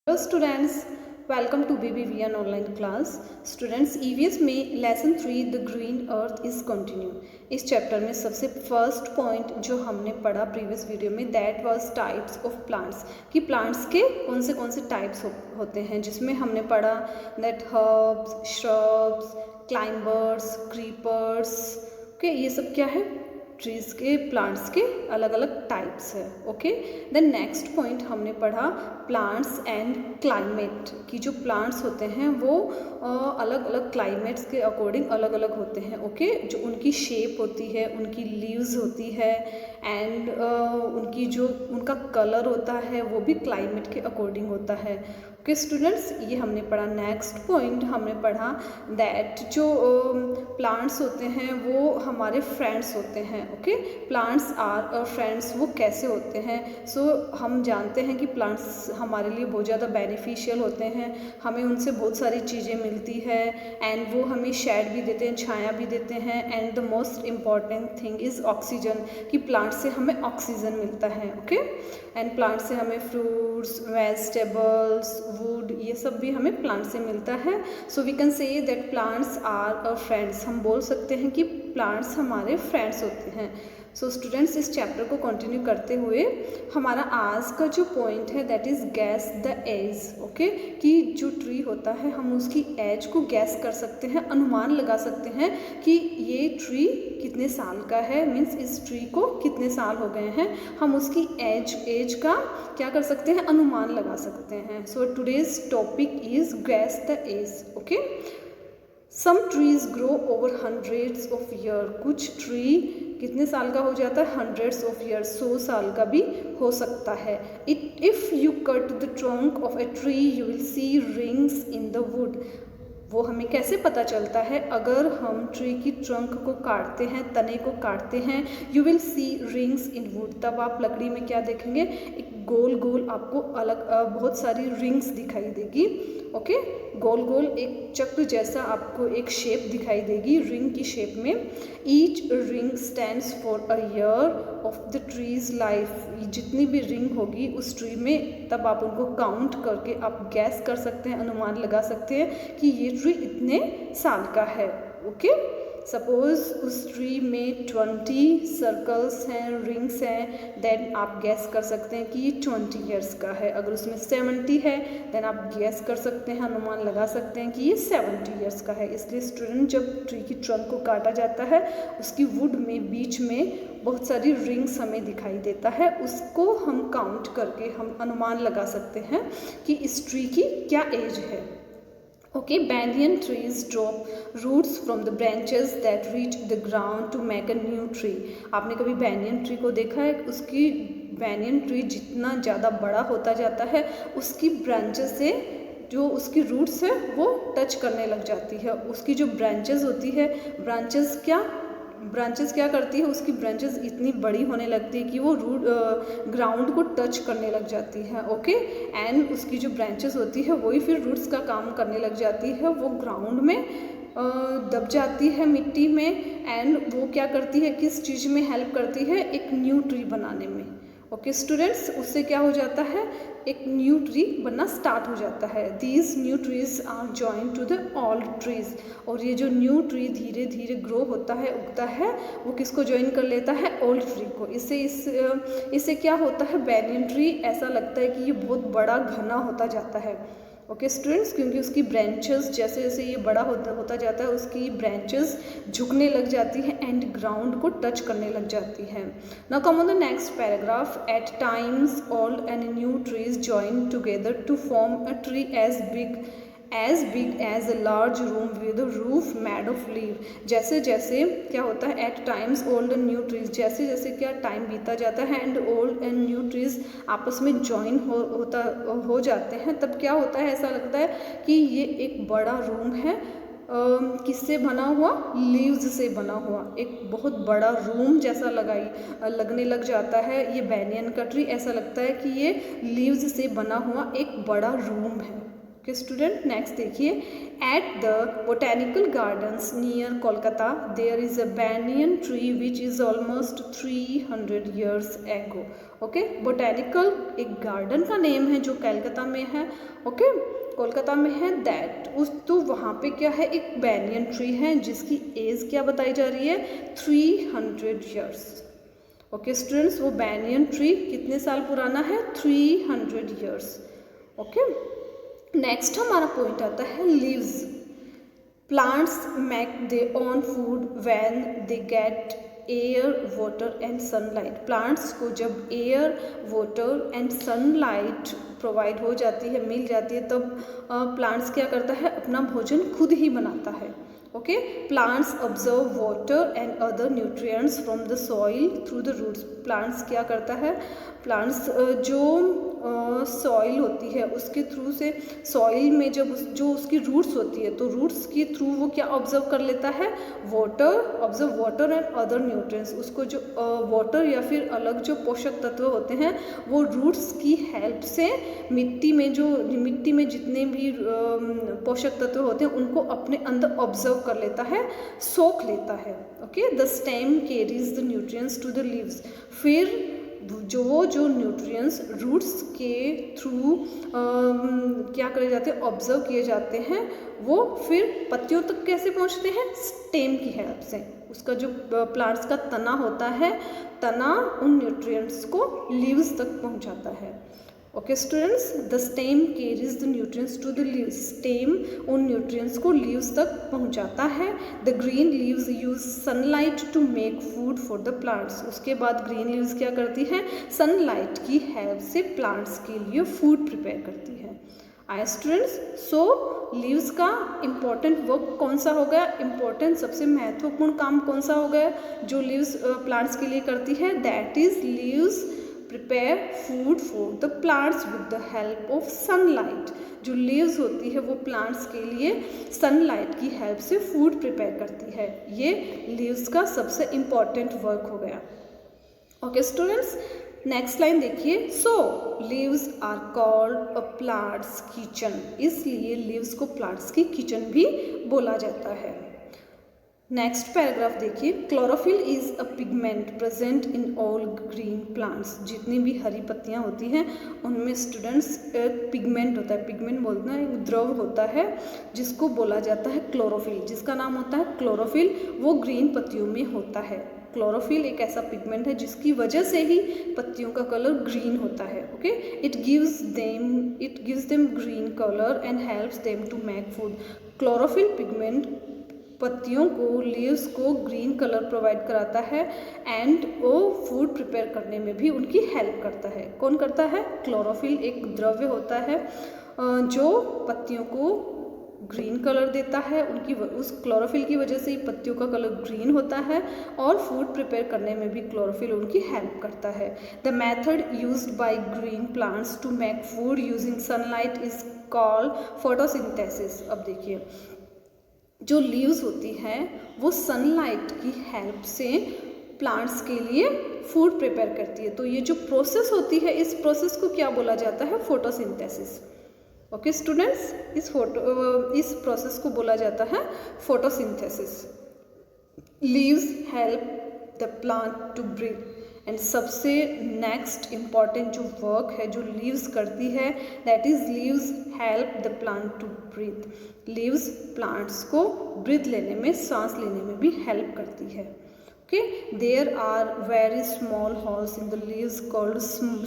Hello students, welcome to BBVN online class. Students, EVS में lesson 3 the green earth is continue. इस chapter में सबसे first point जो हमने पढ़ा प्रीवियस वीडियो में, that was types of plants, कि प्लांट्स के कौन से टाइप्स होते हैं, जिसमें हमने पढ़ा that herbs, shrubs, climbers, creepers. Okay, ये सब क्या है? ट्रीज़ के, प्लांट्स के अलग अलग टाइप्स है। ओके, देन नेक्स्ट पॉइंट हमने पढ़ा प्लांट्स एंड क्लाइमेट, कि जो प्लांट्स होते हैं वो अलग अलग क्लाइमेट्स के अकॉर्डिंग अलग अलग होते हैं। ओके, जो उनकी शेप होती है, उनकी लीव्स होती है, एंड उनकी जो उनका कलर होता है वो भी क्लाइमेट के अकॉर्डिंग होता है। ओके स्टूडेंट्स, ये हमने पढ़ा। नेक्स्ट पॉइंट हमने पढ़ा दैट जो प्लांट्स होते हैं वो हमारे फ्रेंड्स होते हैं। Okay, plants are our friends, वो कैसे होते हैं? सो हम जानते हैं कि प्लांट्स हमारे लिए बहुत ज़्यादा बेनिफिशियल होते हैं, हमें उनसे बहुत सारी चीज़ें मिलती है, एंड वो हमें शेड भी देते हैं, छाया भी देते हैं, and the most important thing is oxygen, कि प्लांट से हमें ऑक्सीजन मिलता है। ओके, एंड प्लांट से हमें फ्रूट्स, वेजिटेबल्स, वुड, ये सब भी हमें प्लांट से मिलता है। So we can say that plants are our friends, हम बोल सकते हैं कि प्लांट्स हमारे फ्रेंड्स होते हैं। सो स्टूडेंट्स, इस चैप्टर को कंटिन्यू करते हुए हमारा आज का जो पॉइंट है that is guess the age. Okay, कि जो ट्री होता है हम उसकी एज को गैस कर सकते हैं, अनुमान लगा सकते हैं कि ये ट्री कितने साल का है, मीन्स इस ट्री को कितने साल हो गए हैं, हम उसकी एज का क्या कर सकते हैं, अनुमान लगा सकते हैं। So today's topic is guess the age. Okay, some trees grow over hundreds of year, कुछ ट्री कितने साल का हो जाता है, हंड्रेड्स ऑफ ईयर, 100 साल का भी हो सकता है। If you cut the trunk of a tree you will see rings in the wood. वो हमें कैसे पता चलता है? अगर हम ट्री की ट्रंक को काटते हैं, तने को काटते हैं, you will see rings in would, तब आप लकड़ी में क्या देखेंगे, एक गोल गोल आपको अलग बहुत सारी रिंग्स दिखाई देगी। ओके, गोल गोल एक चक्र जैसा आपको एक शेप दिखाई देगी रिंग की शेप में। Each ring stands for a year of the trees life, जितनी भी रिंग होगी उस ट्री में, तब आप उनको काउंट करके आप गैस कर सकते हैं, अनुमान लगा सकते हैं कि ये ट्री इतने साल का है। ओके, सपोज उस ट्री में 20 सर्कल्स हैं, रिंग्स हैं, देन आप गैस कर सकते हैं कि ये 20 ईयर्स का है। अगर उसमें 70 है देन आप गैस कर सकते हैं, अनुमान लगा सकते हैं कि ये 70 ईयर्स का है। इसलिए स्टूडेंट, जब ट्री की ट्रंक को काटा जाता है उसकी वुड में बीच में बहुत सारी रिंग्स हमें दिखाई देता है, उसको हम काउंट करके हम अनुमान लगा सकते हैं कि इस ट्री की क्या एज है। Okay, banyan trees drop roots from the branches that reach the ground to make a new tree. आपने कभी banyan tree को देखा है? उसकी banyan tree जितना ज़्यादा बड़ा होता जाता है उसकी ब्रांचेस से जो उसकी रूट्स है वो टच करने लग जाती है। उसकी जो ब्रांचेस होती है, ब्रांचेस क्या करती है, उसकी ब्रांचेस इतनी बड़ी होने लगती है कि वो रूट ग्राउंड को टच करने लग जाती है। ओके, एंड उसकी जो ब्रांचेस होती है वही फिर रूट्स का काम करने लग जाती है, वो ग्राउंड में दब जाती है मिट्टी में, एंड वो क्या करती है, किस चीज़ में हेल्प करती है, एक न्यू ट्री बनाने में। ओके स्टूडेंट्स, उससे क्या हो जाता है, एक न्यू ट्री बनना स्टार्ट हो जाता है। These new trees are joint to the old trees, और ये जो न्यू ट्री धीरे धीरे ग्रो होता है, उगता है, वो किसको ज्वाइन कर लेता है, ओल्ड ट्री को। इससे क्या होता है, बैनियन ट्री ऐसा लगता है कि ये बहुत बड़ा घना होता जाता है। ओके स्टूडेंट्स, क्योंकि उसकी ब्रांचेस जैसे जैसे ये बड़ा होता जाता है उसकी ब्रांचेस झुकने लग जाती है एंड ग्राउंड को टच करने लग जाती है। Now come on the next paragraph. At times old and new trees join together to form a tree as big as a large room with roof made of leave. जैसे जैसे क्या होता है, at times old and new trees, जैसे जैसे क्या time बीता जाता है and old and new trees आपस में ज्वाइन हो जाते हैं, तब क्या होता है, ऐसा लगता है कि ये एक बड़ा रूम है, किससे बना हुआ, लीव्स से बना हुआ, एक बहुत बड़ा रूम जैसा लगने लग जाता है। ये बैनियन का ट्री ऐसा लगता है कि ये लीव्स से बना हुआ एक बड़ा रूम है। ओके स्टूडेंट, नेक्स्ट देखिए, at the botanical gardens near Kolkata there is a banyan tree which is almost 300 years ago. Okay, botanical एक गार्डन का नेम है जो कलकत्ता में है, ओके कोलकाता में है, दैट उस तो वहाँ पे क्या है, एक बैनियन ट्री है जिसकी एज क्या बताई जा रही है, 300 years। ओके स्टूडेंट्स, वो बैनियन ट्री कितने साल पुराना है, 300 years। ओके, नेक्स्ट हमारा पॉइंट आता है leaves. Plants make they own food when they get air water and sunlight. Plants को जब air water and sunlight provide हो जाती है, मिल जाती है, तब प्लांट्स क्या करता है, अपना भोजन खुद ही बनाता है। Okay, plants observe water and other nutrients from the soil through the roots. Plants क्या करता है, प्लांट्स जो सॉइल होती है उसके थ्रू से, सॉइल में जब जो उसकी रूट्स होती है तो रूट्स के थ्रू वो क्या ऑब्जर्व कर लेता है, water, observe water and other nutrients. उसको जो वाटर या फिर अलग जो पोषक तत्व होते हैं वो रूट्स की हेल्प से मिट्टी में जितने भी पोषक तत्व होते हैं उनको अपने अंदर ऑब्जर्व कर लेता है, सोख लेता है। Okay, the stem carries the nutrients to the leaves. फिर जो न्यूट्रिएंट्स रूट्स के थ्रू क्या करे जाते हैं, ऑब्जर्व किए जाते हैं, वो फिर पत्तियों तक कैसे पहुंचते हैं, स्टेम की हेल्प से। उसका जो प्लांट्स का तना होता है, तना उन न्यूट्रिएंट्स को लीव्स तक पहुंचाता है। Okay students, the stem carries the nutrients to the leaves. Stem उन न्यूट्रिएंट्स को लीव्स तक पहुंचाता है। The green leaves use sunlight to make food for the plants. उसके बाद ग्रीन लीव्स क्या करती हैं, सनलाइट की हेल्प से प्लांट्स के लिए फूड प्रिपेयर करती है। आए स्टूडेंट्स, सो लीव्स का इम्पॉर्टेंट वर्क कौन सा हो गया, इम्पॉर्टेंट सबसे महत्वपूर्ण काम कौन सा हो गया जो लीव्स प्लांट्स के लिए करती है, that is leaves prepare food for the plants with the help of sunlight. जो लीव्स होती है वो प्लांट्स के लिए सनलाइट की हेल्प से फूड प्रिपेयर करती है। ये लीव्स का सबसे इम्पॉर्टेंट वर्क हो गया। ओके स्टूडेंट्स, नेक्स्ट लाइन देखिए, so leaves are called a plants kitchen. इसलिए लीव्स को प्लांट्स की किचन भी बोला जाता है। नेक्स्ट पैराग्राफ देखिए, chlorophyll is a pigment present in all green plants. जितनी भी हरी पत्तियां होती हैं उनमें स्टूडेंट्स एक पिगमेंट होता है, पिगमेंट बोलते हैं, एक द्रव होता है जिसको बोला जाता है क्लोरोफिल, जिसका नाम होता है क्लोरोफिल। वो ग्रीन पत्तियों में होता है। क्लोरोफिल एक ऐसा पिगमेंट है जिसकी वजह से ही पत्तियों का कलर ग्रीन होता है। Okay, it gives them green colour and helps them to make food. Chlorophyll pigment पत्तियों को, लीव्स को ग्रीन कलर प्रोवाइड कराता है एंड वो फूड प्रिपेयर करने में भी उनकी हेल्प करता है। कौन करता है, क्लोरोफिल एक द्रव्य होता है जो पत्तियों को ग्रीन कलर देता है। उस क्लोरोफिल की वजह से ही पत्तियों का कलर ग्रीन होता है और फूड प्रिपेयर करने में भी क्लोरोफिल उनकी हेल्प करता है। The method used by green plants to make food using sunlight is called photosynthesis. अब देखिए, जो लीव्स होती हैं वो सनलाइट की हेल्प से प्लांट्स के लिए फूड प्रिपेयर करती है। तो ये जो प्रोसेस होती है, इस प्रोसेस को क्या बोला जाता है, फोटोसिंथेसिस। ओके स्टूडेंट्स, इस प्रोसेस को बोला जाता है photosynthesis. Leaves help the plant to breathe. And सबसे नेक्स्ट इम्पॉर्टेंट जो वर्क है जो लीव्स करती है, that is leaves help the plant to breathe. Leaves plants को ब्रीथ लेने में, सांस लेने में भी हेल्प करती है। Okay, there are very small holes in the leaves called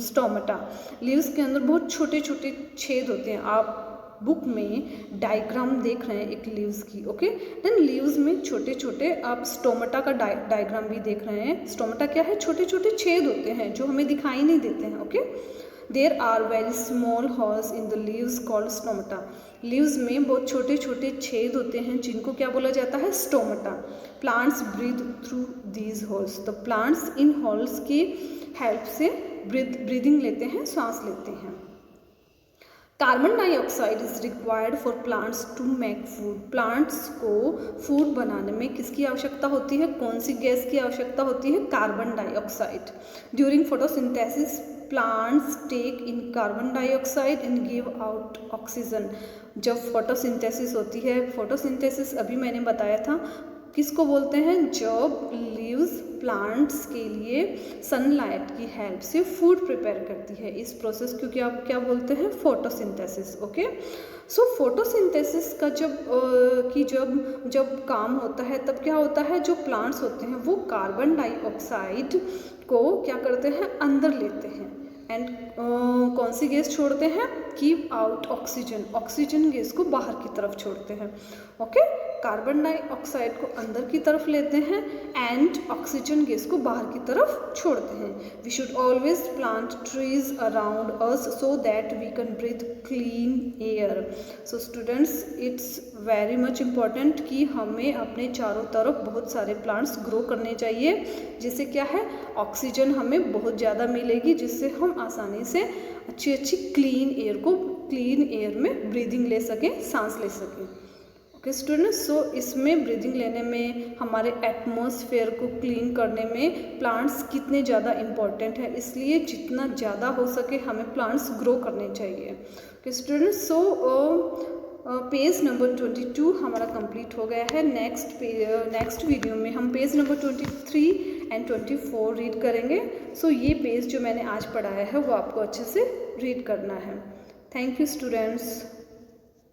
stomata. लीव्स के अंदर बहुत छोटे छोटे छेद होते हैं। आप बुक में डायग्राम देख रहे हैं एक लीव्स की। ओके, देन लीव्स में छोटे छोटे आप स्टोमेटा का डायग्राम भी देख रहे हैं। स्टोमेटा क्या है, छोटे छोटे छेद होते हैं जो हमें दिखाई नहीं देते हैं। Okay, there are very small holes in the leaves called stomata. Leaves में बहुत छोटे छोटे छेद होते हैं जिनको क्या बोला जाता है, stomata. Plants breathe through these holes. तो प्लांट्स इन होल्स की हेल्प से ब्रीदिंग लेते हैं, सांस लेते हैं। Carbon dioxide is required for plants to make food. Plants को फूड बनाने में किसकी आवश्यकता होती है, कौन सी गैस की आवश्यकता होती है, carbon dioxide. During photosynthesis plants take in carbon dioxide and give out oxygen. जब फोटोसिंथेसिस होती है, फोटोसिंथेसिस अभी मैंने बताया था किसको बोलते हैं, जब लीव्स प्लांट्स के लिए सनलाइट की हेल्प से फूड प्रिपेयर करती है। इस प्रोसेस को क्या आप क्या बोलते हैं, फोटोसिंथेसिस। ओके, सो फोटोसिंथेसिस का जब काम होता है तब क्या होता है, जो प्लांट्स होते हैं वो कार्बन डाइऑक्साइड को क्या करते हैं, अंदर लेते हैं एंड कौन सी गैस छोड़ते हैं, keep out oxygen. Oxygen gas को बाहर की तरफ छोड़ते हैं। ओके, कार्बन डाइऑक्साइड को अंदर की तरफ लेते हैं एंड ऑक्सीजन गैस को बाहर की तरफ छोड़ते हैं। We should always plant trees around us so that we can breathe clean air. So students, it's very much important कि हमें अपने चारों तरफ बहुत सारे प्लांट्स ग्रो करने चाहिए, जिससे क्या है, ऑक्सीजन हमें बहुत ज़्यादा मिलेगी, जिससे हम आसानी से अच्छी क्लीन एयर में ब्रीदिंग ले सकें, सांस ले सकें। ओके स्टूडेंट्स, सो इसमें ब्रीदिंग लेने में, हमारे एटमॉस्फेयर को क्लीन करने में प्लांट्स कितने ज़्यादा इम्पॉर्टेंट है, इसलिए जितना ज़्यादा हो सके हमें प्लांट्स ग्रो करने चाहिए। Okay students, so page number 22 हमारा कंप्लीट हो गया है। नेक्स्ट वीडियो में हम पेज नंबर 23 एंड 24 रीड करेंगे। सो ये पेज जो मैंने आज पढ़ाया है वो आपको अच्छे से रीड करना है। Thank you students.